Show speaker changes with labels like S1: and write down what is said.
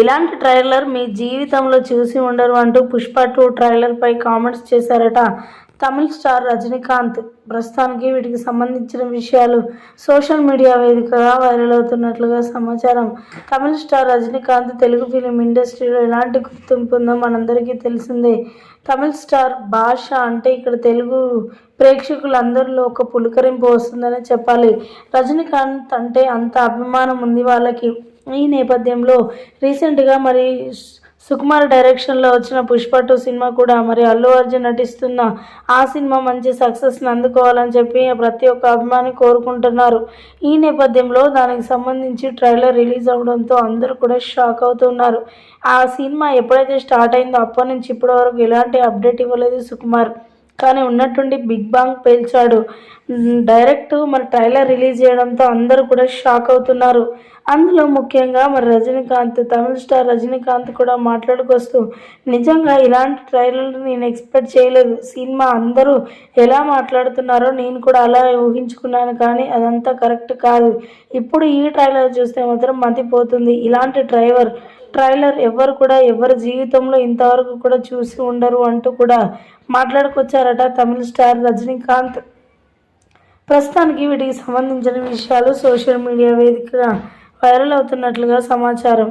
S1: ఇలాంటి ట్రైలర్ మీ జీవితంలో చూసి ఉండరు అంటూ పుష్ప 2 ట్రైలర్పై కామెంట్స్ చేశారట తమిళ స్టార్ రజనీకాంత్. ప్రస్తుతానికి వీటికి సంబంధించిన విషయాలు సోషల్ మీడియా వేదికగా వైరల్ అవుతున్నట్లుగా సమాచారం. తమిళ స్టార్ రజనీకాంత్ తెలుగు ఫిలిం ఇండస్ట్రీలో ఎలాంటి గుర్తింపు ఉందో మనందరికీ తెలిసిందే. తమిళ స్టార్ భాష అంటే ఇక్కడ తెలుగు ప్రేక్షకులందరిలో ఒక పులకరింపు వస్తుందని చెప్పాలి. రజనీకాంత్ అంటే అంత అభిమానం ఉంది వాళ్ళకి. ఈ నేపథ్యంలో రీసెంట్గా మరి సుకుమార్ డైరెక్షన్లో వచ్చిన పుష్ప 2 సినిమా కూడా మరి అల్లు అర్జున్ నటిస్తున్న ఆ సినిమా మంచి సక్సెస్ని అందుకోవాలని చెప్పి ప్రతి ఒక్క అభిమాని కోరుకుంటున్నారు. ఈ నేపథ్యంలో దానికి సంబంధించి ట్రైలర్ రిలీజ్ అవడంతో అందరూ కూడా షాక్ అవుతున్నారు. ఆ సినిమా ఎప్పుడైతే స్టార్ట్ అయిందో అప్పటి నుంచి ఇప్పటి వరకు ఎలాంటి అప్డేట్ ఇవ్వలేదు సుకుమార్. కానీ ఉన్నట్టుండి బిగ్ బాంగ్ పేల్చాడు. డైరెక్ట్ మరి ట్రైలర్ రిలీజ్ చేయడంతో అందరూ కూడా షాక్ అవుతున్నారు. అందులో ముఖ్యంగా మరి రజనీకాంత్, తమిళ స్టార్ రజనీకాంత్ కూడా మాట్లాడుకొస్తూ నిజంగా ఇలాంటి ట్రైలర్ నేను ఎక్స్పెక్ట్ చేయలేదు. సినిమా అందరూ ఎలా మాట్లాడుతున్నారో నేను కూడా అలా ఊహించుకున్నాను, కానీ అదంతా కరెక్ట్ కాదు. ఇప్పుడు ఈ ట్రైలర్ చూస్తే మాత్రం మతిపోతుంది. ఇలాంటి ట్రైలర్ ఎవరి జీవితంలో ఇంతవరకు కూడా చూసి ఉండరు అంటూ కూడా మాట్లాడుకొచ్చారట తమిళ స్టార్ రజనీకాంత్. ప్రస్తుతానికి వీటికి సంబంధించిన విషయాలు సోషల్ మీడియా వేదికగా వైరల్ అవుతున్నట్లుగా సమాచారం.